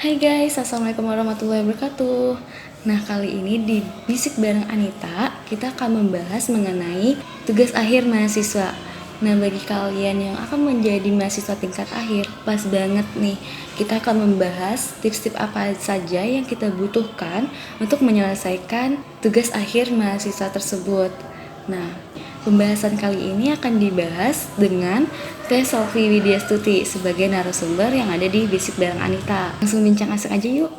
Hai guys, Assalamualaikum warahmatullahi wabarakatuh. Nah, kali ini di Bisik Bareng Anita, kita akan membahas mengenai tugas akhir mahasiswa. Nah, bagi kalian yang akan menjadi mahasiswa tingkat akhir, pas banget nih. Kita akan membahas tips-tips apa saja yang kita butuhkan untuk menyelesaikan tugas akhir mahasiswa tersebut. Nah, pembahasan kali ini akan dibahas dengan Teh Selvi Widyastuti sebagai narasumber yang ada di Bisik Bareng Anita. Langsung bincang asik aja yuk.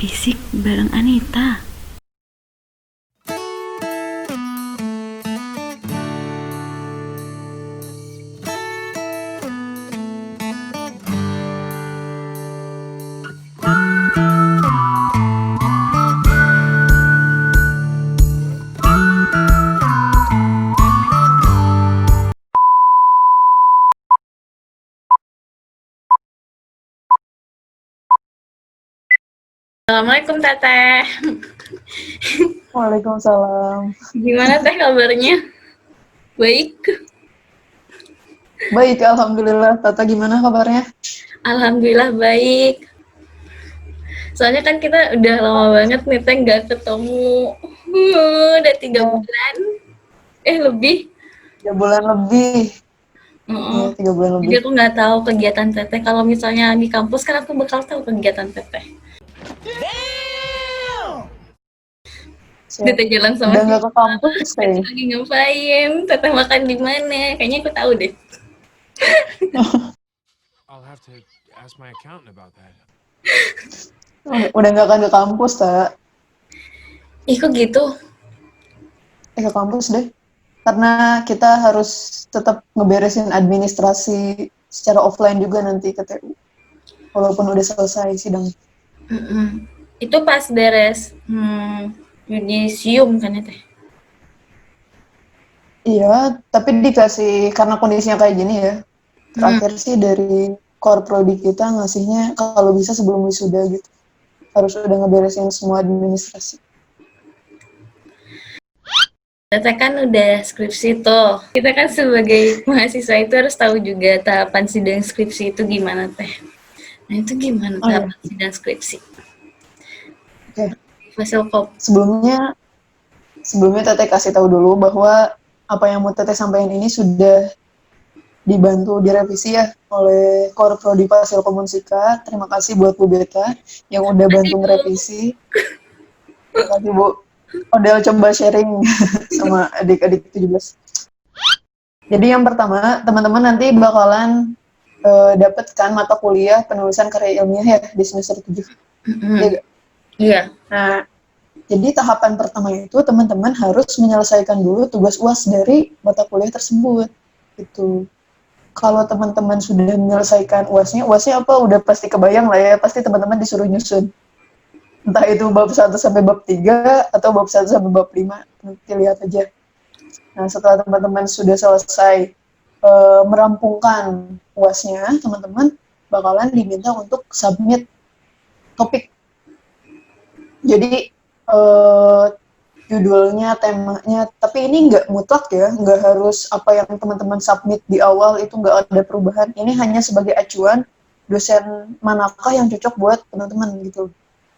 Bisik Bareng Anita. Assalamualaikum Teteh. Waalaikumsalam. Gimana Teh kabarnya? Baik. Baik, Alhamdulillah. Tata gimana kabarnya? Alhamdulillah baik. Soalnya kan kita udah lama banget nih Teh nggak ketemu. Udah 3 Ya, bulan. Lebih. 3 bulan lebih. Oh, Iya, 3 bulan jadi lebih. aku nggak tahu kegiatan Teteh. Kalau misalnya di kampus kan aku bakal tahu kegiatan Teteh. Siap. Teteh jalan sama Udah nggak siapa? ke kampus, Teteh kayaknya. lagi ngapain? Teteh makan di mana? Kayaknya aku tahu deh. I'll have to ask my accountant about that. Udah nggak akan ke kampus, tak? Ih, kok gitu? Ke kampus deh. Karena kita harus tetap ngeberesin administrasi secara offline juga nanti ke TU. Walaupun udah selesai sidang. Itu pas beres yudisium kan ya Teh? Iya, tapi dikasih, karena kondisinya kayak gini ya. Hmm. Terakhir sih dari core prodi kita ngasihnya kalau bisa sebelum wisuda gitu. Harus udah ngeberesin semua administrasi. Teteh kan udah skripsi tuh. Kita kan sebagai mahasiswa itu harus tahu juga tahapan sidang skripsi itu gimana Teh. Nah, itu gimana Oh ya, tahapan sidang skripsi? oke. Fasilkop. Sebelumnya, Teteh kasih tahu dulu bahwa apa yang mau Teteh sampaikan ini sudah dibantu direvisi ya oleh Core Prodi Fasilkom Unsika. Terima kasih buat Bu Beta yang udah Makasih bantu Bu. ngerevisi. Terima kasih Bu. Udah coba sharing sama adik-adik 17. Jadi yang pertama, teman-teman nanti bakalan dapatkan mata kuliah penulisan karya ilmiah ya di semester 7. Iya gak? Iya. Nah, jadi tahapan pertama itu teman-teman harus menyelesaikan dulu tugas UAS dari mata kuliah tersebut. Gitu. Kalau teman-teman sudah menyelesaikan UASnya apa udah pasti kebayang lah ya, pasti teman-teman disuruh nyusun. Entah itu bab 1 sampai bab 3 atau bab 1 sampai bab 5, nanti lihat aja. Nah, setelah teman-teman sudah selesai merampungkan UASnya, teman-teman bakalan diminta untuk submit topik. Jadi judulnya, temanya, tapi ini nggak mutlak ya, nggak harus apa yang teman-teman submit di awal itu nggak ada perubahan. Ini hanya sebagai acuan dosen manakah yang cocok buat teman-teman gitu.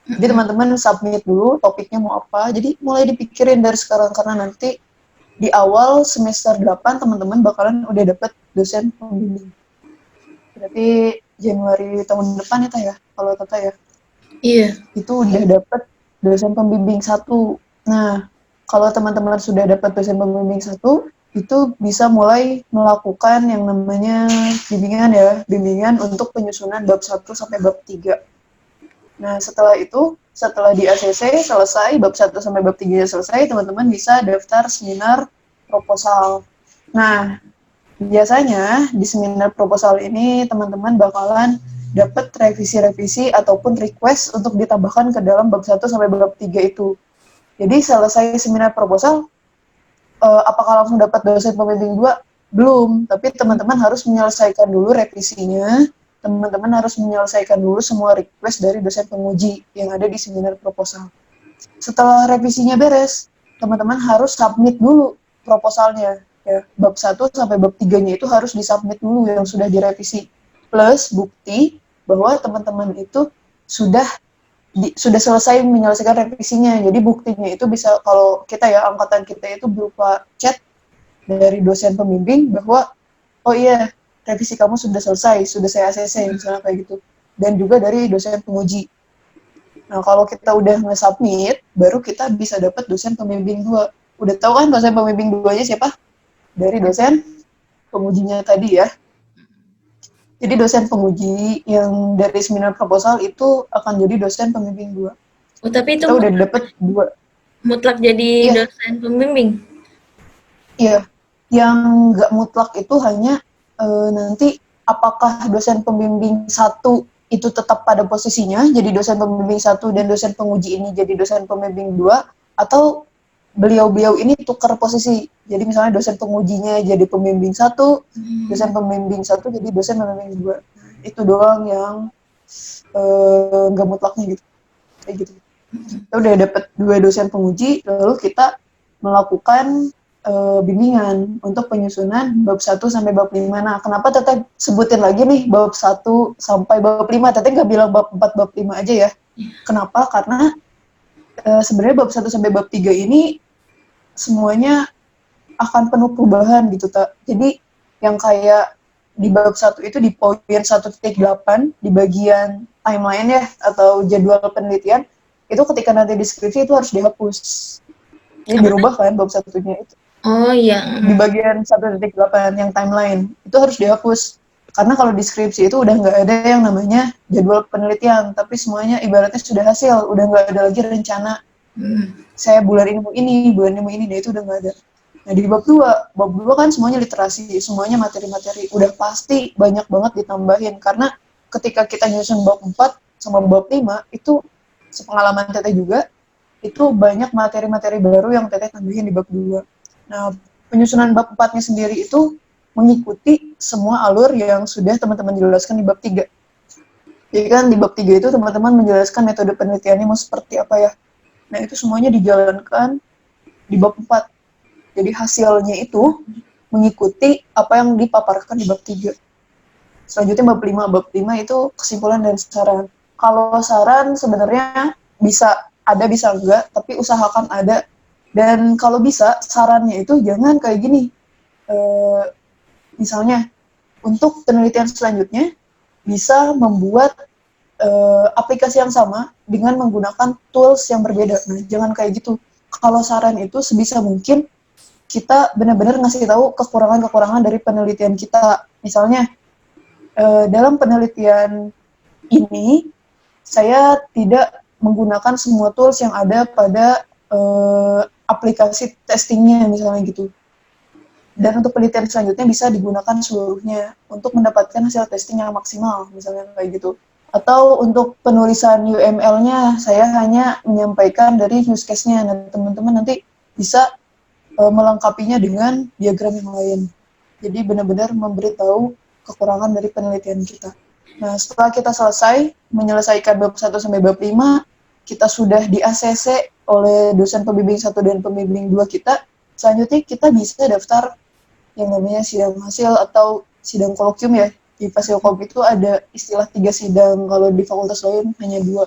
Jadi teman-teman submit dulu topiknya mau apa, jadi mulai dipikirin dari sekarang, karena nanti di awal semester 8 teman-teman bakalan udah dapet dosen pembimbing. Berarti Januari tahun depan ya, kalau Tata ya. Iya. Itu udah dapet dosen pembimbing 1. Nah, kalau teman-teman sudah dapat dosen pembimbing 1, itu bisa mulai melakukan yang namanya bimbingan untuk penyusunan bab 1 sampai bab 3. Nah, setelah itu, setelah di ACC selesai, bab 1 sampai bab 3 selesai, teman-teman bisa daftar seminar proposal. Nah, biasanya di seminar proposal ini teman-teman bakalan dapat revisi-revisi ataupun request untuk ditambahkan ke dalam bab 1 sampai bab 3 itu. Jadi selesai seminar proposal, apakah langsung dapat dosen pembimbing 2? Belum, tapi teman-teman harus menyelesaikan dulu revisinya, teman-teman harus menyelesaikan dulu semua request dari dosen penguji yang ada di seminar proposal. Setelah revisinya beres, teman-teman harus submit dulu proposalnya. ya, bab 1 sampai bab 3-nya itu harus disubmit dulu yang sudah direvisi. Plus bukti bahwa teman-teman itu sudah sudah selesai menyelesaikan revisinya. Jadi buktinya itu bisa, kalau kita ya, angkatan kita itu berupa chat dari dosen pembimbing bahwa oh iya, revisi kamu sudah selesai, sudah saya ACC misalnya kayak gitu. Dan juga dari dosen penguji. Nah, kalau kita udah nge-submit, baru kita bisa dapat dosen pembimbing 2. Udah tahu kan dosen pembimbing 2-nya siapa? Dari dosen pengujinya tadi ya. Jadi dosen penguji yang dari seminar proposal itu akan jadi dosen pembimbing 2. Oh, tapi itu Kita udah dapet 2. mutlak jadi Iya. dosen pembimbing? Iya. Yang nggak mutlak itu hanya nanti apakah dosen pembimbing 1 itu tetap pada posisinya, jadi dosen pembimbing 1 dan dosen penguji ini jadi dosen pembimbing 2, atau beliau-beliau ini tukar posisi. Jadi misalnya dosen pengujinya jadi pembimbing 1, dosen pembimbing 1 jadi dosen pembimbing 2. Itu doang yang nggak mutlaknya gitu. Kayak gitu. Kita udah dapet 2 dosen penguji, lalu kita melakukan bimbingan untuk penyusunan bab 1 sampai bab 5. Nah, kenapa Teteh sebutin lagi nih bab 1 sampai bab 5? Teteh nggak bilang bab 4, bab 5 aja ya. Kenapa? Karena sebenarnya bab 1 sampai bab 3 ini semuanya akan penuh perubahan gitu, Tak. Jadi yang kayak di bab 1 itu di poin 1.8 di bagian timeline ya, atau jadwal penelitian, itu ketika nanti deskripsi itu harus dihapus. Jadi dirubah kan bab 1-nya itu. Oh iya. Di bagian 1.8 yang timeline itu harus dihapus, karena kalau deskripsi itu udah nggak ada yang namanya jadwal penelitian, tapi semuanya ibaratnya sudah hasil, udah nggak ada lagi rencana saya bulan ini mau ini, bulan ini mau ini, nah itu udah nggak ada. Nah di bab 2 kan semuanya literasi, semuanya materi-materi, udah pasti banyak banget ditambahin, karena ketika kita nyusun bab 4 sama bab 5 itu sepengalaman Teteh juga, itu banyak materi-materi baru yang Teteh tambahin di bab 2. Nah, penyusunan bab 4-nya sendiri itu mengikuti semua alur yang sudah teman-teman jelaskan di bab 3. Jadi kan di bab 3 itu teman-teman menjelaskan metode penelitiannya mau seperti apa ya. Nah, itu semuanya dijalankan di bab 4. Jadi hasilnya itu mengikuti apa yang dipaparkan di bab 3. Selanjutnya bab 5. Bab 5 itu kesimpulan dan saran. Kalau saran sebenarnya bisa ada, bisa enggak, tapi usahakan ada. Dan kalau bisa, sarannya itu jangan kayak gini. Misalnya, untuk penelitian selanjutnya, bisa membuat aplikasi yang sama dengan menggunakan tools yang berbeda. Nah, jangan kayak gitu. Kalau saran itu sebisa mungkin, kita benar-benar ngasih tahu kekurangan-kekurangan dari penelitian kita. Misalnya, dalam penelitian ini, saya tidak menggunakan semua tools yang ada pada aplikasi testingnya misalnya gitu. Dan untuk penelitian selanjutnya bisa digunakan seluruhnya untuk mendapatkan hasil testing yang maksimal, misalnya kayak gitu. Atau untuk penulisan UML-nya, saya hanya menyampaikan dari use case-nya. Nah, teman-teman nanti bisa melengkapinya dengan diagram yang lain. Jadi benar-benar memberitahu kekurangan dari penelitian kita. Nah, setelah kita selesai menyelesaikan bab 1 sampai bab 5, kita sudah di ACC oleh dosen pembimbing 1 dan pembimbing 2 kita, selanjutnya kita bisa daftar yang namanya sidang hasil atau sidang kolokium ya. Di Fasilkom itu ada istilah 3 sidang, kalau di fakultas lain hanya 2.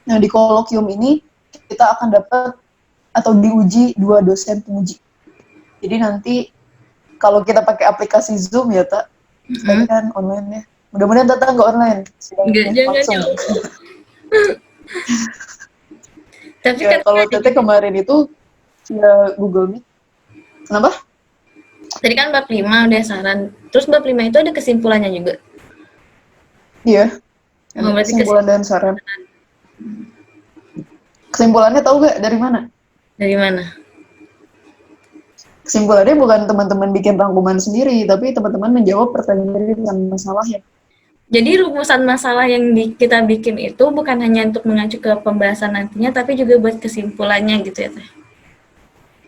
Nah, di kolokium ini kita akan dapat atau diuji 2 dosen penguji. Jadi nanti kalau kita pakai aplikasi Zoom ya, Tak, sekarang kan online ya. Mudah-mudahan Tata nggak online. Enggak, jangan. Tapi ya, kan kalau Teteh kemarin itu via Google Meet. Kenapa? tadi kan bab 5 udah saran. Terus bab 5 itu ada kesimpulannya juga. Iya. Oh, berarti kesimpulan dan saran. Kesimpulannya tahu nggak dari mana? Dari mana? Kesimpulannya bukan teman-teman bikin rangkuman sendiri, tapi teman-teman menjawab pertanyaan dan masalahnya. Jadi rumusan masalah yang kita bikin itu bukan hanya untuk mengacu ke pembahasan nantinya, tapi juga buat kesimpulannya gitu ya, Teh?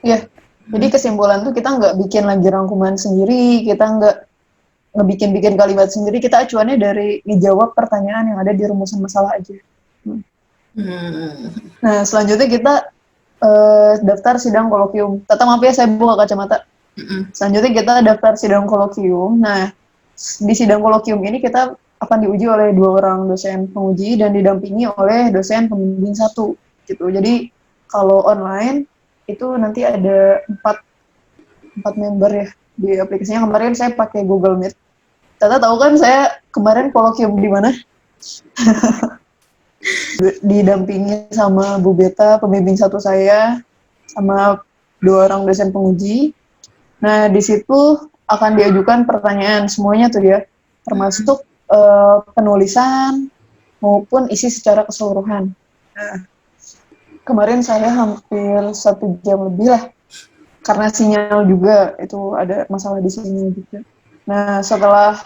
Iya. Jadi kesimpulan tuh kita nggak bikin lagi rangkuman sendiri, kita nggak ngebikin-bikin kalimat sendiri, kita acuannya dari dijawab pertanyaan yang ada di rumusan masalah aja. Nah, selanjutnya kita daftar sidang kolokium. Tata, maaf ya, saya buka kacamata. Selanjutnya kita daftar sidang kolokium. Nah, di sidang kolokium ini kita akan diuji oleh 2 orang dosen penguji dan didampingi oleh dosen pembimbing 1 gitu. Jadi kalau online itu nanti ada empat member ya di aplikasinya. Kemarin saya pakai Google Meet. Tata tahu kan saya kemarin kolokium di mana? Didampingi sama Bu Beta, pembimbing 1 saya, sama 2 orang dosen penguji. Nah, di situ akan diajukan pertanyaan semuanya tuh ya, termasuk penulisan maupun isi secara keseluruhan. Nah, kemarin saya hampir 1 jam lebih lah, karena sinyal juga itu ada masalah di sini juga. Nah, setelah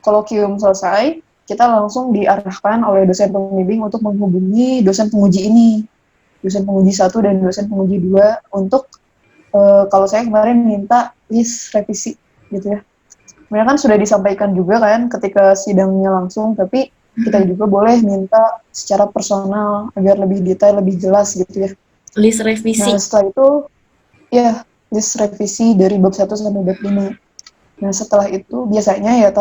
kolokium selesai, kita langsung diarahkan oleh dosen pembimbing untuk menghubungi dosen penguji ini, dosen penguji 1 dan dosen penguji 2 untuk kalau saya kemarin minta list revisi gitu ya. Sebenarnya kan sudah disampaikan juga kan ketika sidangnya langsung, tapi kita juga boleh minta secara personal agar lebih detail, lebih jelas gitu ya. List revisi. Nah, setelah itu ya list revisi dari bab 1 sampai bab 5. Nah, setelah itu biasanya ya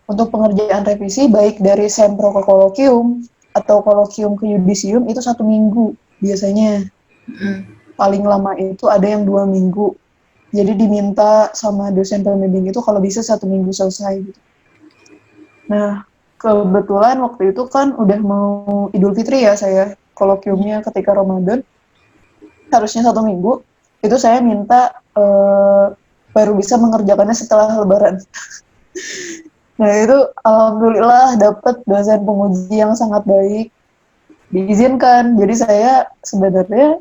untuk pengerjaan revisi baik dari sempro ke kolokium atau kolokium ke yudisium itu 1 minggu biasanya. Paling lama itu ada yang 2 minggu. Jadi diminta sama dosen pembimbing itu kalau bisa 1 minggu selesai gitu. Nah, kebetulan waktu itu kan udah mau Idul Fitri ya saya, kolokiumnya ketika Ramadan, harusnya 1 minggu, itu saya minta baru bisa mengerjakannya setelah Lebaran. Nah itu alhamdulillah dapat dosen penguji yang sangat baik, diizinkan. Jadi saya sebenarnya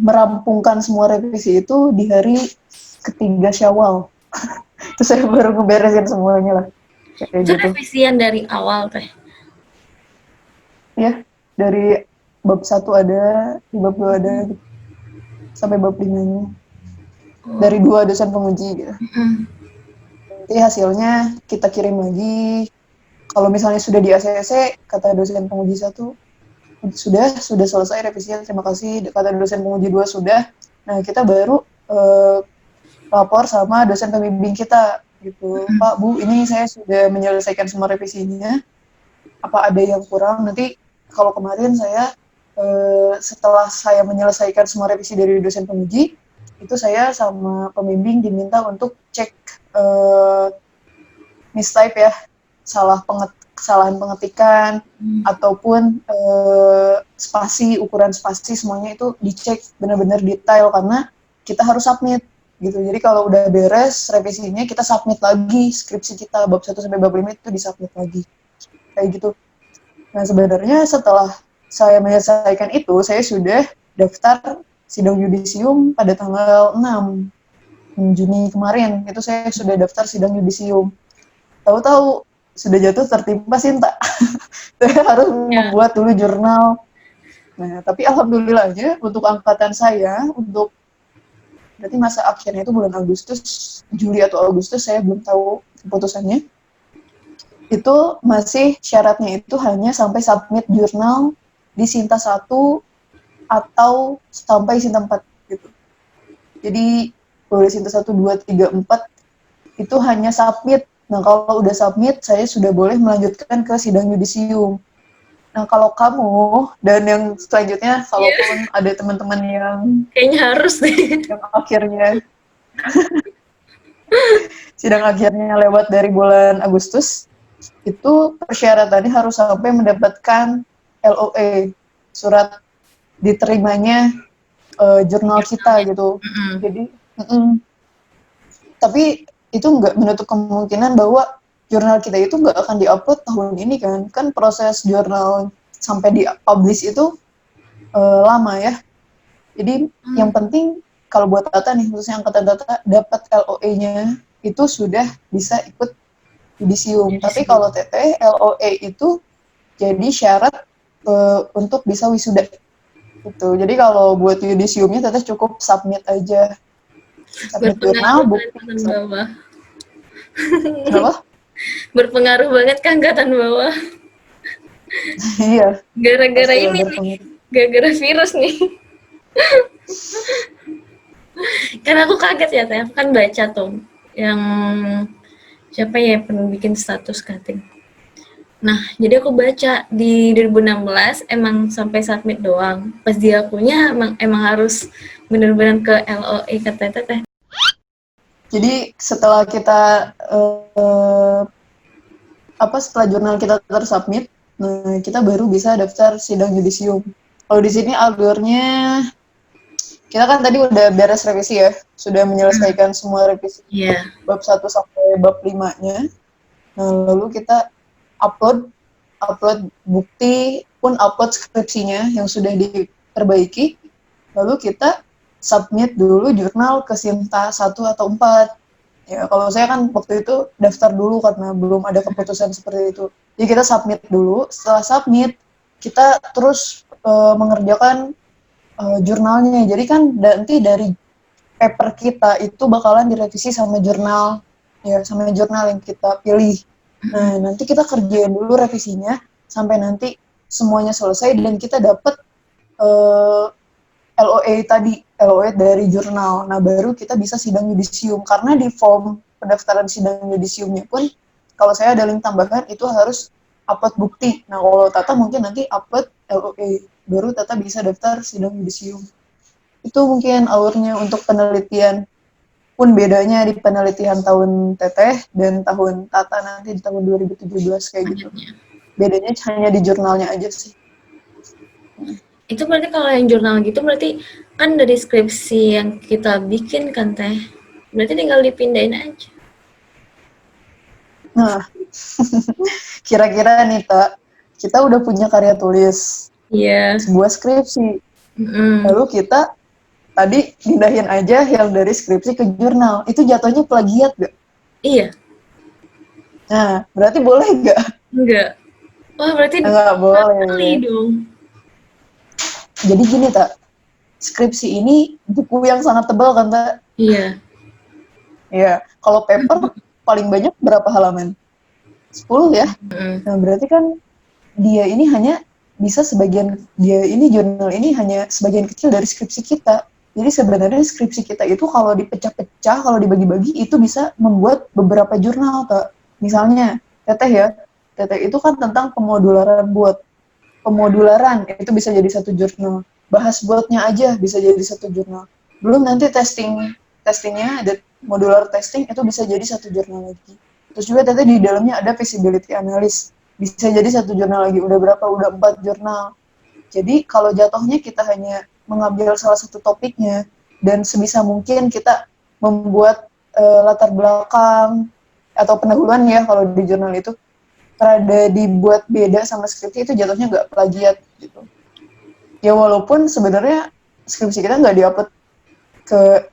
merampungkan semua revisi itu di hari ketiga Syawal. Itu saya baru ngeberesin semuanya lah. Kayak Itu gitu. revisian dari awal teh. Ya, dari bab 1 ada, di bab 2 ada, gitu. Sampai bab 5-nya. Dari 2 dosen penguji gitu. Nanti hasilnya kita kirim lagi. Kalau misalnya sudah di ACC, kata dosen penguji 1, sudah selesai revisinya, terima kasih. Kata dosen penguji 2 sudah. Nah, kita baru lapor sama dosen pembimbing kita gitu. Pak, Bu, ini saya sudah menyelesaikan semua revisinya. Apa ada yang kurang? Nanti kalau kemarin saya setelah saya menyelesaikan semua revisi dari dosen penguji, itu saya sama pembimbing diminta untuk cek mistype ya, kesalahan pengetikan ataupun spasi, ukuran spasi semuanya itu dicek benar-benar detail karena kita harus submit gitu. Jadi kalau udah beres revisinya kita submit lagi skripsi kita bab 1 sampai bab 5 itu disubmit lagi. Kayak gitu. Nah, sebenarnya setelah saya menyelesaikan itu, saya sudah daftar sidang yudisium pada tanggal 6 Juni kemarin. Itu saya sudah daftar sidang yudisium. Tahu-tahu sudah jatuh tertimpa Sinta. Saya harus membuat dulu jurnal. Nah, tapi alhamdulillahnya untuk angkatan saya, untuk berarti masa akhirnya itu bulan Agustus, Juli atau Agustus, saya belum tahu keputusannya. Itu masih syaratnya itu hanya sampai submit jurnal di Sinta 1 atau sampai Sinta 4 gitu. Jadi boleh Sinta 1, 2, 3, 4 itu hanya submit. Nah, kalau udah submit, saya sudah boleh melanjutkan ke sidang yudisium. Nah, kalau kamu dan yang selanjutnya, kalaupun ada teman-teman yang kayaknya harus deh. Yang akhirnya sidang akhirnya lewat dari bulan Agustus, itu persyaratannya harus sampai mendapatkan LOE, surat diterimanya jurnal kita gitu. Jadi, tapi itu nggak menutup kemungkinan bahwa jurnal kita itu nggak akan diupload tahun ini kan. Kan proses jurnal sampai di-publish itu lama ya. Jadi yang penting kalau buat Tata nih, khususnya angkatan Tata, dapat LOE-nya itu sudah bisa ikut yudisium. Tapi kalau TT, LOE itu jadi syarat untuk bisa wisuda. Gitu. Jadi kalau buat yudisiumnya Tata cukup submit aja. Submit jurnal, bukti. Kenapa? Berpengaruh banget ke angkatan bawah. Iya. Gara-gara ini nih. Gara-gara virus nih. Karena aku kaget ya, Teh. Aku kan baca tuh yang siapa ya yang pernah bikin status cutting. Nah, jadi aku baca di 2016 emang sampai submit doang. Pas dia akunya emang harus bener-bener ke LOE kata Teteh. Jadi setelah kita setelah jurnal kita tersubmit, nah kita baru bisa daftar sidang yudisium. Kalau di sini alurnya kita kan tadi udah beres revisi ya, sudah menyelesaikan semua revisi Iya. bab 1 sampai bab 5-nya. Nah, lalu kita upload upload bukti pun upload skripsinya yang sudah diperbaiki. Lalu kita submit dulu jurnal ke Sinta 1 atau 4. Ya, kalau saya kan waktu itu daftar dulu karena belum ada keputusan seperti itu. Jadi kita submit dulu, setelah submit kita terus mengerjakan jurnalnya. Jadi kan nanti dari paper kita itu bakalan direvisi sama jurnal, ya sama jurnal yang kita pilih. Nah, nanti kita kerjain dulu revisinya sampai nanti semuanya selesai dan kita dapat LOE tadi, LOE dari jurnal. Nah, baru kita bisa sidang yudisium. Karena di form pendaftaran sidang yudisiumnya pun, kalau saya ada link tambahan, itu harus upload bukti. Nah, kalau Tata mungkin nanti upload LOE. Baru Tata bisa daftar sidang yudisium. Itu mungkin alurnya untuk penelitian. Pun bedanya di penelitian tahun Teteh dan tahun Tata nanti di tahun 2017 kayak gitu. Bedanya hanya di jurnalnya aja sih. Itu berarti kalau yang jurnal gitu berarti kan dari skripsi yang kita bikin kan Teh. Berarti tinggal dipindahin aja. Nah, kira-kira nih Tak, kita udah punya karya tulis, Iya. sebuah skripsi. Mm-mm. Lalu kita tadi pindahin aja yang dari skripsi ke jurnal. Itu jatuhnya plagiat gak? Iya. Nah, berarti boleh gak? Enggak. Wah, berarti Nggak kali boleh. dong. Jadi gini Tak, skripsi ini buku yang sangat tebal kan Tak? Iya. Ya, kalau paper paling banyak berapa halaman? 10 ya? Mm-mm. Nah, berarti kan dia ini hanya bisa dia ini jurnal ini hanya sebagian kecil dari skripsi kita. Jadi sebenarnya skripsi kita itu kalau dipecah-pecah, kalau dibagi-bagi itu bisa membuat beberapa jurnal, Kak. Misalnya, Teteh ya, Teteh itu kan tentang pemodularan buat. Pemodularan itu bisa jadi satu jurnal. Bahas buatnya aja bisa jadi satu jurnal. Belum nanti testingnya ada modular testing itu bisa jadi satu jurnal lagi. Terus juga Teteh di dalamnya ada feasibility analysis bisa jadi satu jurnal lagi. Udah berapa? Udah 4 jurnal. Jadi kalau jatuhnya kita hanya mengambil salah satu topiknya dan sebisa mungkin kita membuat latar belakang atau pendahuluan ya kalau di jurnal itu rada dibuat beda sama skripsi itu jatuhnya nggak plagiat gitu. Ya walaupun sebenarnya skripsi kita nggak diupload ke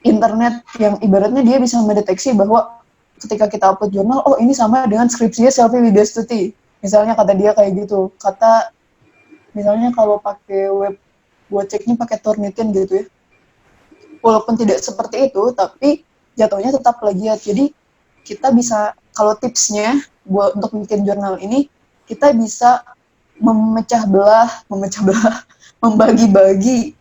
internet yang ibaratnya dia bisa mendeteksi bahwa ketika kita upload jurnal, oh ini sama dengan skripsinya Selvi Widiastuti. Misalnya kata dia kayak gitu. Kata misalnya kalau pakai web buat ceknya pakai Turnitin gitu ya. Walaupun tidak seperti itu, tapi jatuhnya tetap plagiat. Jadi kita bisa, kalau tipsnya buat untuk bikin jurnal ini, kita bisa membagi-bagi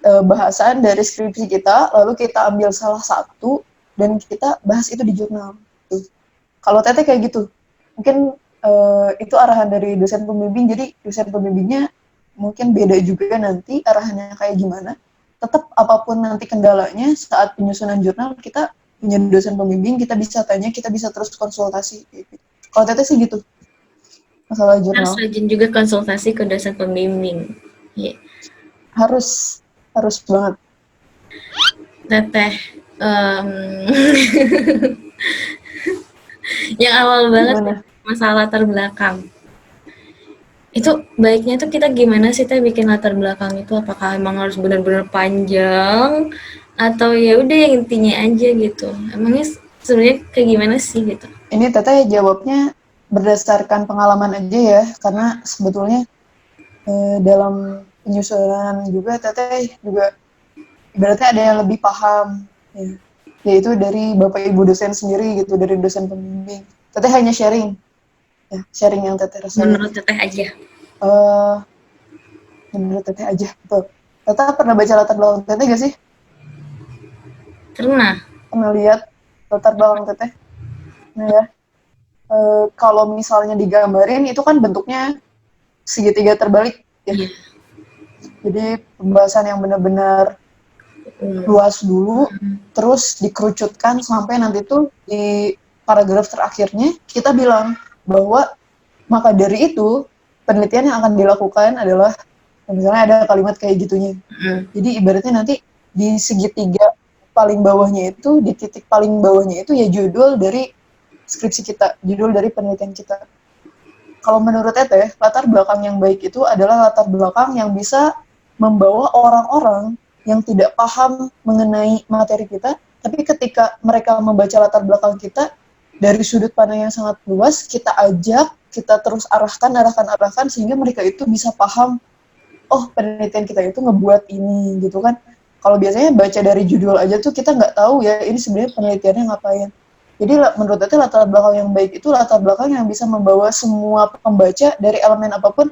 bahasan dari skripsi kita, lalu kita ambil salah satu dan kita bahas itu di jurnal. Tuh. Kalau Teteh kayak gitu, mungkin itu arahan dari dosen pembimbing, jadi dosen pembimbingnya mungkin beda juga nanti arahannya kayak gimana. Tetap apapun nanti kendalanya saat penyusunan jurnal, kita punya dosen pembimbing, kita bisa tanya, kita bisa terus konsultasi. Gitu. Kalau Teteh sih gitu, masalah Harus jurnal. rajin juga konsultasi ke dosen pembimbing. Iya. Harus banget. Teteh, yang awal banget Gimana? masalah latar belakang. Itu baiknya tuh kita gimana sih Teh bikin latar belakang itu? Apakah emang harus benar-benar panjang atau ya udah yang intinya aja gitu? Emangnya sebenarnya kayak gimana sih gitu? Ini Teteh jawabnya berdasarkan pengalaman aja ya, karena sebetulnya dalam penyusunan juga Teteh juga ibaratnya ada yang lebih paham, ya. Yaitu dari Bapak Ibu dosen sendiri gitu, dari dosen pembimbing. Teteh hanya sharing, ya, sharing yang Teteh rasain. Menurut Teteh aja. Menurut Teteh aja, betul. Teteh pernah baca latar belakang Teteh gak sih? Pernah lihat latar belakang teteh? Nah ya, kalau misalnya digambarin itu kan bentuknya segitiga terbalik ya. Iya. Jadi pembahasan yang benar-benar luas dulu, terus dikerucutkan sampai nanti tuh di paragraf terakhirnya kita bilang bahwa maka dari itu penelitian yang akan dilakukan adalah misalnya ada kalimat kayak gitunya. Jadi ibaratnya nanti di segitiga paling bawahnya itu, di titik paling bawahnya itu ya judul dari skripsi kita, judul dari penelitian kita. Kalau menurut Teteh, latar belakang yang baik itu adalah latar belakang yang bisa membawa orang-orang yang tidak paham mengenai materi kita, tapi ketika mereka membaca latar belakang kita dari sudut pandang yang sangat luas, kita ajak, kita terus arahkan sehingga mereka itu bisa paham, oh penelitian kita itu ngebuat ini gitu kan. Kalau biasanya baca dari judul aja tuh kita nggak tahu ya ini sebenarnya penelitiannya ngapain. Jadi menurut saya latar belakang yang baik itu latar belakang yang bisa membawa semua pembaca dari elemen apapun,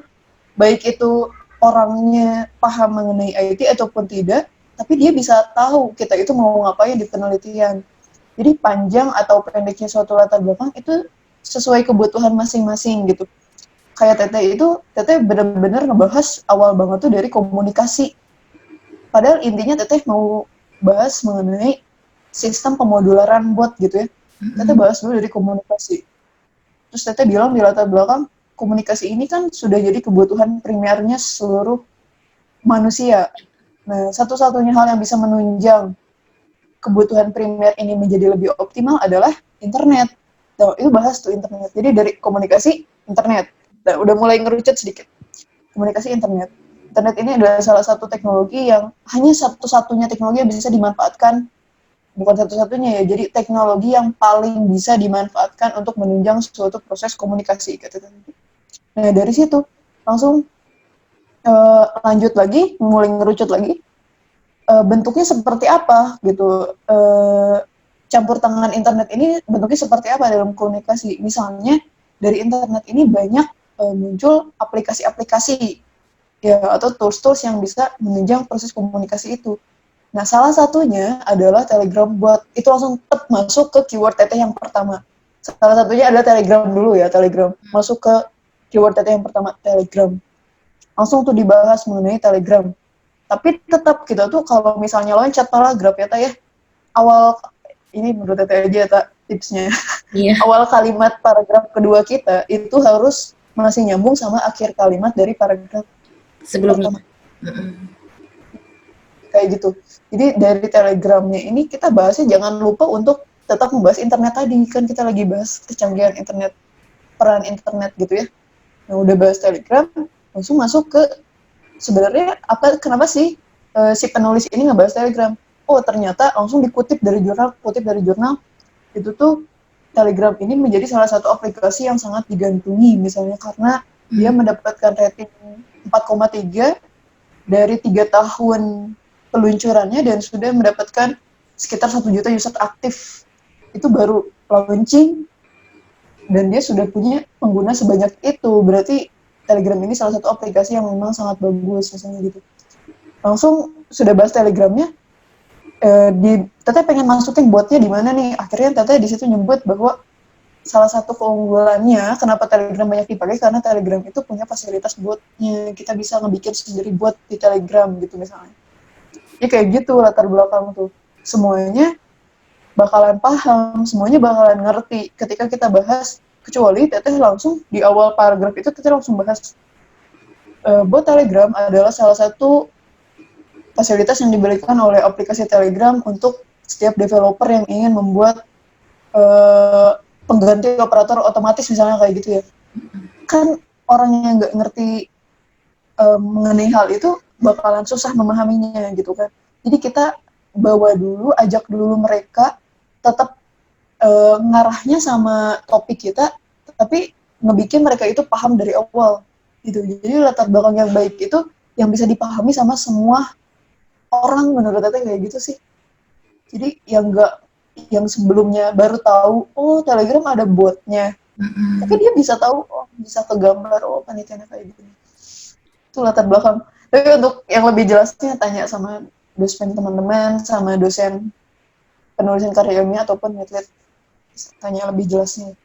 baik itu orangnya paham mengenai IT ataupun tidak, tapi dia bisa tahu kita itu mau ngapain di penelitian. Jadi panjang atau pendeknya suatu latar belakang itu sesuai kebutuhan masing-masing gitu. Kayak Teteh benar-benar ngebahas awal banget tuh dari komunikasi. Padahal intinya Teteh mau bahas mengenai sistem pemodularan bot gitu ya. Teteh bahas dulu dari komunikasi. Terus Teteh bilang di latar belakang, komunikasi ini kan sudah jadi kebutuhan primernya seluruh manusia. Nah, satu-satunya hal yang bisa menunjang kebutuhan primer ini menjadi lebih optimal adalah internet. Nah, itu bahas tuh internet. Jadi dari komunikasi, internet. Nah, udah mulai ngerucut sedikit. Komunikasi, internet. Internet ini adalah salah satu teknologi yang hanya satu-satunya teknologi yang bisa dimanfaatkan, bukan satu-satunya ya, jadi teknologi yang paling bisa dimanfaatkan untuk menunjang suatu proses komunikasi. Nah, dari situ langsung lanjut lagi, mulai ngerucut lagi, bentuknya seperti apa gitu, campur tangan internet ini bentuknya seperti apa dalam komunikasi. Misalnya dari internet ini banyak muncul aplikasi-aplikasi ya atau tools-tools yang bisa menunjang proses komunikasi itu. Nah, salah satunya adalah Telegram bot. Itu langsung masuk ke keyword Teteh yang pertama. Salah satunya adalah Telegram dulu ya, Telegram. Masuk ke keyword Teteh yang pertama, Telegram. Langsung tuh dibahas mengenai Telegram. Tapi tetap kita tuh kalau misalnya loncat paragraf ya, ya, awal, ini menurut Teteh aja tak tipsnya. Iya. Awal kalimat paragraf kedua kita itu harus masih nyambung sama akhir kalimat dari paragraf Sebelumnya. Kayak gitu. Jadi dari Telegramnya ini kita bahasnya jangan lupa untuk tetap membahas internet tadi. Kan kita lagi bahas kecanggihan internet, peran internet gitu ya. Nah udah bahas Telegram, langsung masuk ke sebenarnya kenapa sih si penulis ini ngebahas Telegram? Oh ternyata langsung dikutip dari jurnal, itu tuh Telegram ini menjadi salah satu aplikasi yang sangat digandrungi misalnya karena dia mendapatkan rating 4,3 dari 3 tahun peluncurannya dan sudah mendapatkan sekitar 1 juta user aktif. Itu baru launching dan dia sudah punya pengguna sebanyak itu. Berarti Telegram ini salah satu aplikasi yang memang sangat bagus misalnya gitu. Langsung sudah bahas Telegramnya, Teteh pengen masukin botnya di mana nih? Akhirnya Teteh di situ nyebut bahwa salah satu keunggulannya kenapa Telegram banyak dipakai karena Telegram itu punya fasilitas botnya. Kita bisa ngebikin sendiri bot di Telegram gitu misalnya. Ya kayak gitu latar belakang tuh. Semuanya bakalan paham, semuanya bakalan ngerti ketika kita bahas. Kecuali Teteh langsung di awal paragraf itu Teteh langsung bahas bot Telegram adalah salah satu fasilitas yang diberikan oleh aplikasi Telegram untuk setiap developer yang ingin membuat pengganti operator otomatis misalnya kayak gitu ya. Kan orang yang nggak ngerti mengenai hal itu bakalan susah memahaminya gitu kan. Jadi kita bawa dulu, ajak dulu mereka tetap ngarahnya sama topik kita, tapi ngebikin mereka itu paham dari awal gitu. Jadi latar belakang yang baik itu yang bisa dipahami sama semua orang menurut Teteh kayak gitu sih. Jadi yang sebelumnya baru tahu, oh Telegram ada botnya. Tapi dia bisa tahu, oh bisa kegambar, oh panitianya kayak gini. Itu latar belakang. Tapi untuk yang lebih jelasnya tanya sama dosen teman-teman, sama dosen penulisan karya ilmiah ataupun metode tanya lebih jelasnya.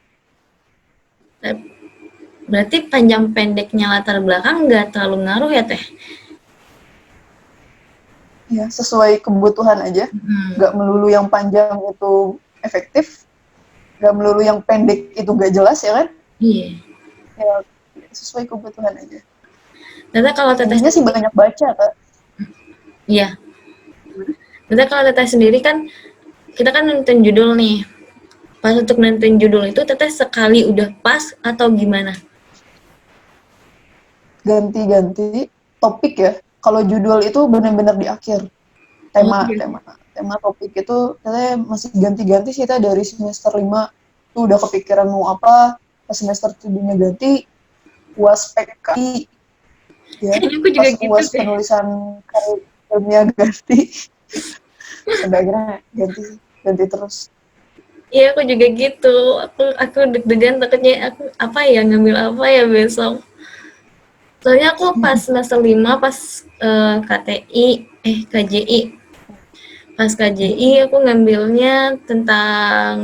Berarti panjang pendeknya latar belakang nggak terlalu ngaruh ya Teh? Ya, sesuai kebutuhan aja. Nggak melulu yang panjang itu efektif, nggak melulu yang pendek itu nggak jelas ya kan? Iya. Ya, sesuai kebutuhan aja. Ternyata kalau Teteh Intinya sih banyak baca, Kak. iya. Ternyata kalau Teteh sendiri kan kita kan nentuin judul nih. Pas untuk nentuin judul itu Teteh sekali udah pas atau gimana? Ganti-ganti topik ya. Kalau judul itu benar-benar di akhir. Oh, Tema, iya. tema, tema topik itu saya masih ganti-ganti sih, kita dari semester 5 tuh udah kepikiran mau apa, pas semester 7-nya ganti, UAS PKI ya, Aku juga pas gitu UAS deh. penulisan karya ilmiah ganti. Sampai akhirnya ganti terus. Iya, aku juga gitu. Aku deg-degan takutnya aku apa ya ngambil apa ya besok. Soalnya aku pas semester 5 pas KTI KJI. Pas KJI aku ngambilnya tentang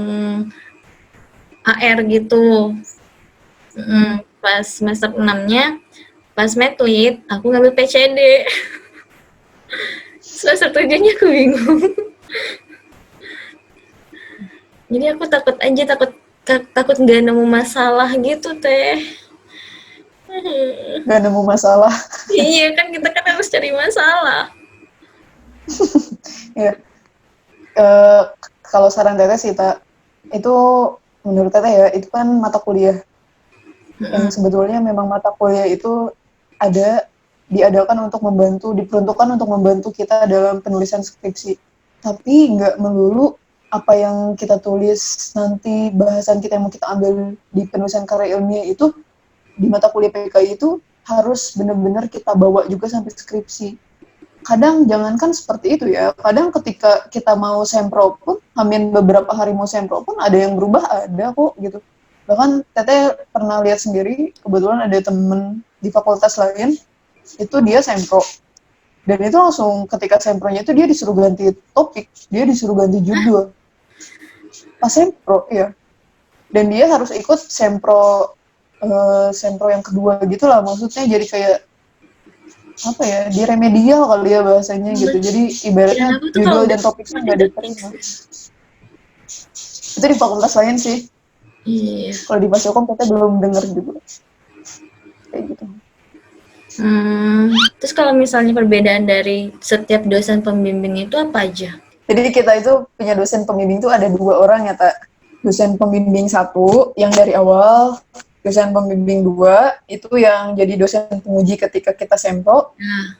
AR gitu. Pas semester 6-nya pas medlit aku ngambil PCD. Semester 7-nya aku bingung. Jadi aku takut aja takut nggak nemu masalah gitu Teh. Gak nemu masalah. Iya kan kita kan harus cari masalah. Ya, kalau saran Teteh sih, Tak, itu menurut Teteh ya, itu kan mata kuliah. Yang sebetulnya memang mata kuliah itu diadakan untuk membantu, diperuntukkan untuk membantu kita dalam penulisan skripsi. Tapi nggak melulu apa yang kita tulis nanti, bahasan kita yang mau kita ambil di penulisan karya ilmiah itu, di mata kuliah PKI itu harus benar-benar kita bawa juga sampai skripsi. Kadang jangankan seperti itu ya, kadang ketika kita mau sempro pun, hamin beberapa hari mau sempro pun ada yang berubah, ada kok gitu. Bahkan Teteh pernah lihat sendiri, kebetulan ada temen di fakultas lain, itu dia sempro. Dan itu langsung ketika sempronya itu dia disuruh ganti topik, dia disuruh ganti judul. Pas sempro, ya. Dan dia harus ikut sempro yang kedua gitu lah, maksudnya jadi kayak apa ya, di remedial kali ya bahasanya gitu. Jadi Dan ibaratnya aku tuh kalau judul udah dan topiknya masih nggak diterima. Itu di fakultas lain sih. iya. Kalau di Fasilkom kita belum dengar juga. Kayak gitu. Terus kalau misalnya perbedaan dari setiap dosen pembimbing itu apa aja? Jadi kita itu punya dosen pembimbing itu ada 2 orang ya, Tak. Dosen pembimbing 1 yang dari awal, dosen pembimbing 2 itu yang jadi dosen penguji ketika kita sempro. Nah,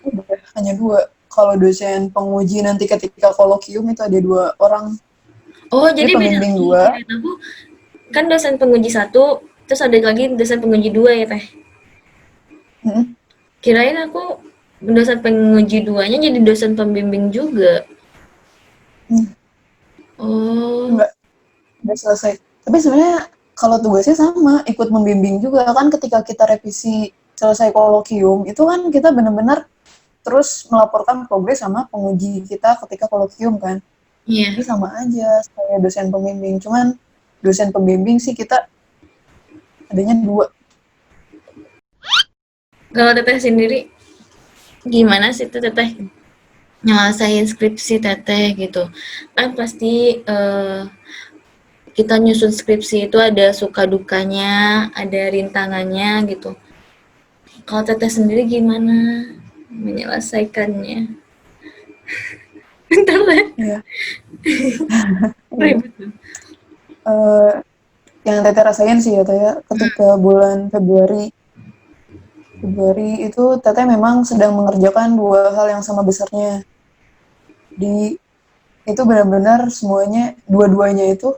Udah, hanya 2. Kalau dosen penguji nanti ketika kolokium itu ada 2 orang. oh Jadi jadi beda. pembimbing Ih, 2. kirain aku kan dosen penguji 1, terus ada lagi dosen penguji 2 ya Teh. Kirain aku dosen penguji 2-nya jadi dosen pembimbing juga. Oh, Enggak, udah selesai. Tapi sebenarnya kalau tugasnya sama, ikut membimbing juga kan ketika kita revisi selesai kolokium, itu kan kita benar-benar terus melaporkan progres sama penguji kita ketika kolokium kan. iya. Jadi sama aja kayak dosen pembimbing, cuman dosen pembimbing sih kita adanya 2. Kalau Teteh sendiri gimana sih tuh Teteh nyelesain skripsi Teteh gitu? Kan pasti kita nyusun skripsi itu ada suka dukanya, ada rintangannya gitu. Kalau Teteh sendiri gimana menyelesaikannya? Bentar lah, Iya. Iya. ribet. Yang Teteh rasain sih ya Teh ya, ketika bulan Februari itu Teteh memang sedang mengerjakan 2 hal yang sama besarnya. Itu benar-benar semuanya, dua-duanya itu,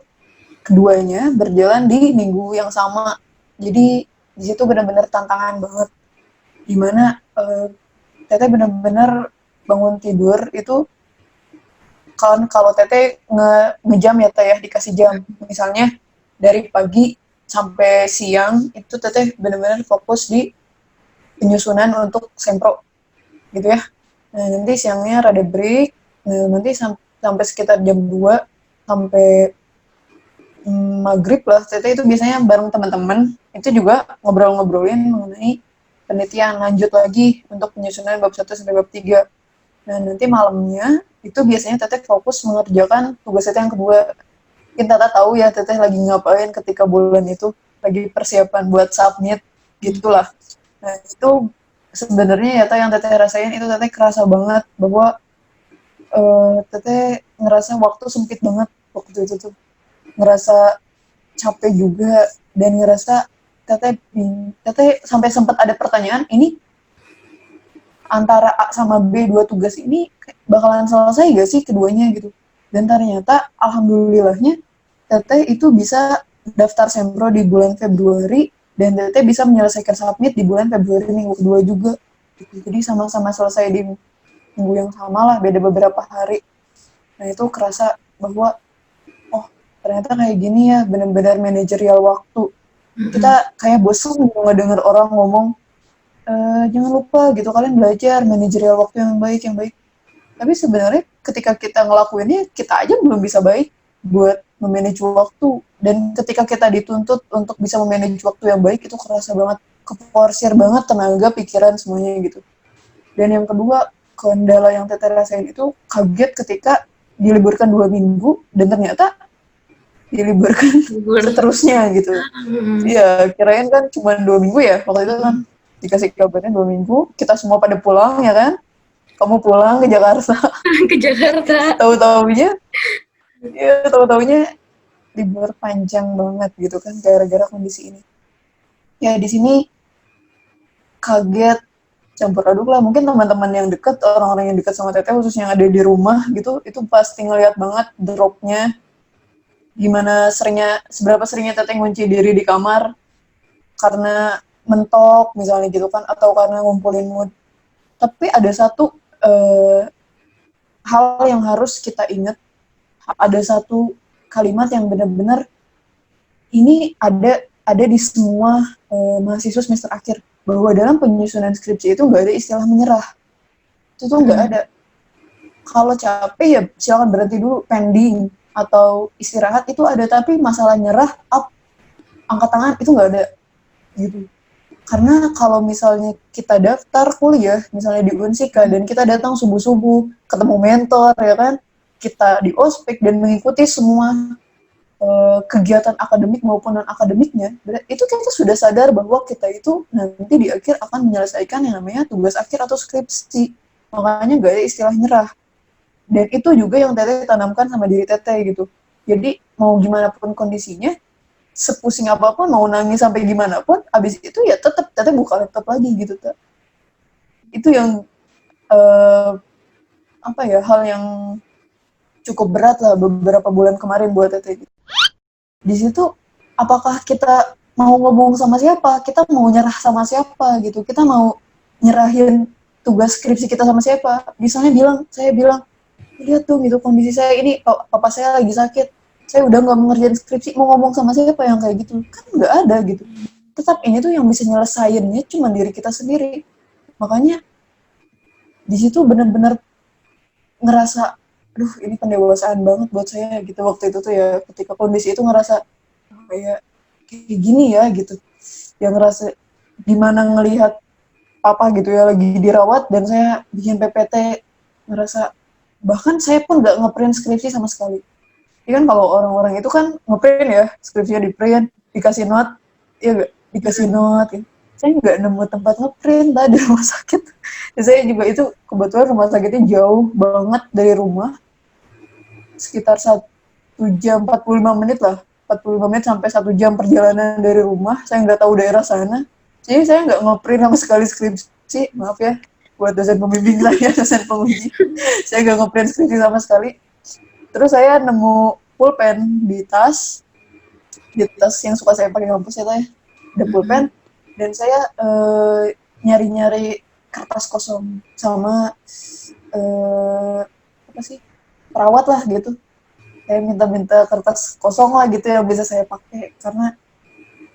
keduanya berjalan di minggu yang sama. Jadi di situ benar-benar tantangan banget. Dimana Teteh benar-benar bangun tidur itu, kan kalau Teteh ngejam ya Teh ya, dikasih jam. Misalnya dari pagi sampai siang itu Teteh benar-benar fokus di penyusunan untuk sempro gitu ya. Nah, nanti siangnya rada break. Nah, nanti sampai sekitar jam 2 sampai maghrib lah. Teteh itu biasanya bareng teman-teman itu juga ngobrol-ngobrolin mengenai penelitian lanjut lagi untuk penyusunan bab 1 sampai bab 3. Nah, nanti malamnya itu biasanya teteh fokus mengerjakan tugas teteh yang kedua. Mungkin Tata tahu ya teteh lagi ngapain ketika bulan itu, lagi persiapan buat submit gitulah. Nah, itu sebenarnya ya yang teteh rasain itu teteh kerasa banget bahwa teteh ngerasa waktu sempit banget waktu itu tuh. Ngerasa capek juga dan ngerasa teteh sampai sempat ada pertanyaan, ini antara A sama B dua tugas ini bakalan selesai gak sih keduanya gitu. Dan ternyata alhamdulillahnya teteh itu bisa daftar sempro di bulan Februari dan teteh bisa menyelesaikan submit di bulan Februari minggu kedua juga. Jadi sama-sama selesai di minggu yang sama lah, beda beberapa hari. Nah itu kerasa bahwa oh ternyata kayak gini ya, benar-benar manajerial waktu. Kita kayak bosan ngedenger orang ngomong jangan lupa gitu kalian belajar manajerial waktu yang baik. Tapi sebenarnya ketika kita ngelakuinnya kita aja belum bisa baik buat memanage waktu, dan ketika kita dituntut untuk bisa memanage waktu yang baik itu kerasa banget, keporsir banget tenaga, pikiran semuanya gitu. Dan yang kedua, kendala yang teteh rasain itu kaget ketika diliburkan 2 minggu dan ternyata diliburkan seterusnya gitu. Iya, kirain kan cuma 2 minggu ya waktu itu kan, dikasih kabarnya 2 minggu, kita semua pada pulang ya kan, kamu pulang ke Jakarta. Ke Jakarta. Tahu-taunya libur panjang banget gitu kan gara-gara kondisi ini. Ya di sini kaget, campur aduk lah. Mungkin teman-teman yang dekat, orang-orang yang dekat sama teteh khususnya yang ada di rumah gitu, itu pasti ngeliat banget dropnya. Gimana seberapa seringnya teteh ngunci diri di kamar karena mentok misalnya gitu kan, atau karena ngumpulin mood. Tapi ada satu hal yang harus kita ingat, ada satu kalimat yang benar-benar ini ada di semua mahasiswa semester akhir, bahwa dalam penyusunan skripsi itu nggak ada istilah menyerah. Itu tuh nggak ada. Kalau capek ya silakan berhenti dulu, pending atau istirahat itu ada, tapi masalah nyerah, angkat tangan itu nggak ada gitu. Karena kalau misalnya kita daftar kuliah misalnya di Unsika dan kita datang subuh-subuh ketemu mentor ya kan, kita di ospek dan mengikuti semua kegiatan akademik maupun non akademiknya, itu kita sudah sadar bahwa kita itu nanti di akhir akan menyelesaikan yang namanya tugas akhir atau skripsi. Makanya gak ada istilah nyerah. Dan itu juga yang teteh tanamkan sama diri teteh gitu. Jadi mau gimana pun kondisinya, sepusing apapun, mau nangis sampai gimana pun, abis itu ya tetap teteh buka laptop lagi gitu. Itu yang hal yang cukup berat lah beberapa bulan kemarin buat teteh. Di situ apakah kita mau ngomong sama siapa, kita mau nyerah sama siapa gitu, kita mau nyerahin tugas skripsi kita sama siapa. Misalnya saya bilang lihat tuh gitu kondisi saya ini, papa saya lagi sakit, saya udah nggak mengerjain skripsi, mau ngomong sama siapa yang kayak gitu, kan nggak ada gitu. Tetap ini tuh yang bisa nyelesainnya cuma diri kita sendiri. Makanya di situ benar-benar ngerasa aduh ini pendewasaan banget buat saya gitu waktu itu tuh ya, ketika kondisi itu ngerasa kayak gini ya gitu, yang ngerasa gimana ngelihat papa gitu ya lagi dirawat dan saya bikin PPT, ngerasa bahkan saya pun nggak ngeprint skripsi sama sekali. Ini kan kalau orang-orang itu kan ngeprint ya, skripsinya di print, dikasih note, ya gak? Dikasih note ya. Saya nggak nemu tempat ngeprint di rumah sakit. Dan saya juga itu kebetulan rumah sakitnya jauh banget dari rumah, sekitar 1 jam 45 menit lah, 45 menit sampai 1 jam perjalanan dari rumah. Saya nggak tahu daerah sana, jadi saya nggak ngeprint sama sekali skripsi, maaf ya buat dosen pembimbing saya, dosen penguji. Saya nggak ngeprint skripsi sama sekali. Terus saya nemu pulpen di tas yang suka saya pakai kampus ya teh, ada pulpen, dan saya nyari-nyari kertas kosong sama perawat lah gitu. Saya minta-minta kertas kosong lah gitu yang bisa saya pakai, karena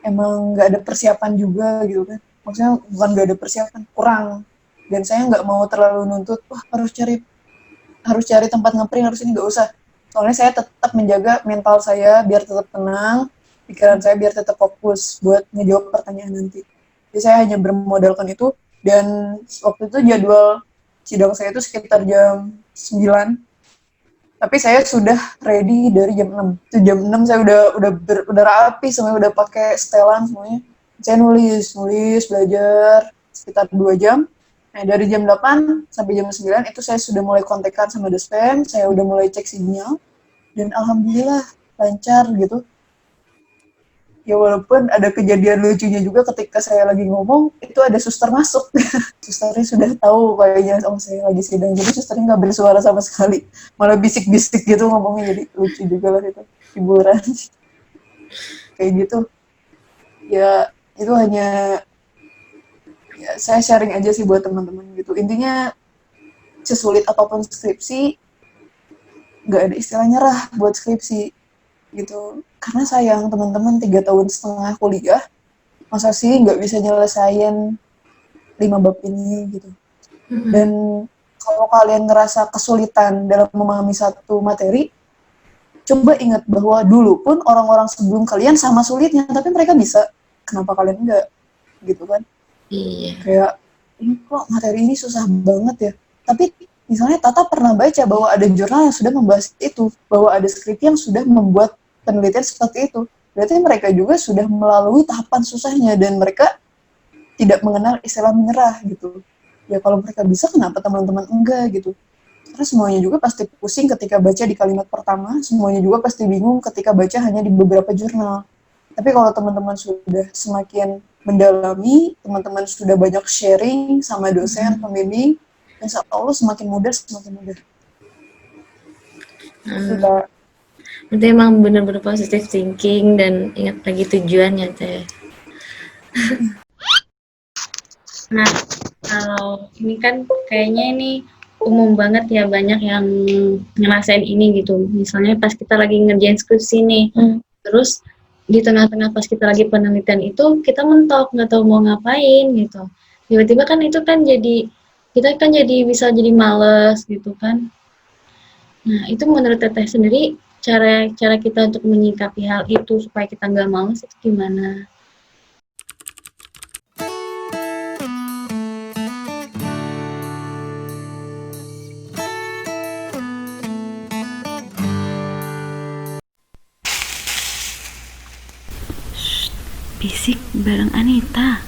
emang nggak ada persiapan juga gitu kan. Maksudnya bukan nggak ada persiapan, kurang. Dan saya nggak mau terlalu nuntut, wah harus cari harus cari tempat ngeprint, harus ini, nggak usah. Soalnya saya tetap menjaga mental saya biar tetap tenang, pikiran saya biar tetap fokus buat ngejawab pertanyaan nanti. Jadi saya hanya bermodalkan itu, dan waktu itu jadwal sidang saya itu sekitar jam 9, tapi saya sudah ready dari jam 6. Itu jam 6 saya udah rapi semuanya, udah pakai setelan semuanya. Saya nulis belajar sekitar 2 jam. Nah, dari jam 8 sampai jam 9 itu saya sudah mulai kontekan sama dosen, saya udah mulai cek sinyal, dan alhamdulillah lancar gitu. Ya walaupun ada kejadian lucunya juga ketika saya lagi ngomong, itu ada suster masuk. Susternya sudah tahu kayaknya, oh saya lagi sidang, jadi susternya nggak bersuara sama sekali. Malah bisik-bisik gitu ngomongnya, jadi lucu juga lah itu, hiburan. Kayak gitu. Ya, itu hanya, ya saya sharing aja sih buat teman-teman gitu. Intinya, sesulit apapun skripsi, nggak ada istilah nyerah buat skripsi gitu. Karena sayang teman-teman 3,5 tahun kuliah, masa sih nggak bisa nyelesain 5 bab ini gitu. Dan kalau kalian ngerasa kesulitan dalam memahami satu materi, coba ingat bahwa dulu pun orang-orang sebelum kalian sama sulitnya, tapi mereka bisa. Kenapa kalian enggak? Gitu kan. Iya. Kayak, ini kok materi ini susah banget ya. Tapi misalnya Tata pernah baca bahwa ada jurnal yang sudah membahas itu, bahwa ada skrip yang sudah membuat penelitian seperti itu. Berarti mereka juga sudah melalui tahapan susahnya, dan mereka tidak mengenal istilah menyerah gitu. Ya kalau mereka bisa, kenapa teman-teman enggak gitu. Karena semuanya juga pasti pusing ketika baca di kalimat pertama, semuanya juga pasti bingung ketika baca hanya di beberapa jurnal. Tapi kalau teman-teman sudah semakin mendalami, teman-teman sudah banyak sharing sama dosen, pembimbing, insya Allah semakin mudah. Kita Berarti emang bener-bener positive thinking dan ingat lagi tujuannya teh. Nah, kalau ini kan kayaknya ini umum banget ya, banyak yang ngerasain ini gitu. Misalnya pas kita lagi ngerjain skripsi nih, terus di tengah-tengah pas kita lagi penelitian itu kita mentok, nggak tahu mau ngapain gitu. Tiba-tiba kan itu kan jadi, kita kan jadi bisa jadi males gitu kan. Nah, itu menurut Teteh sendiri, cara kita untuk menyikapi hal itu supaya kita nggak males itu gimana? Bisik bareng Anita.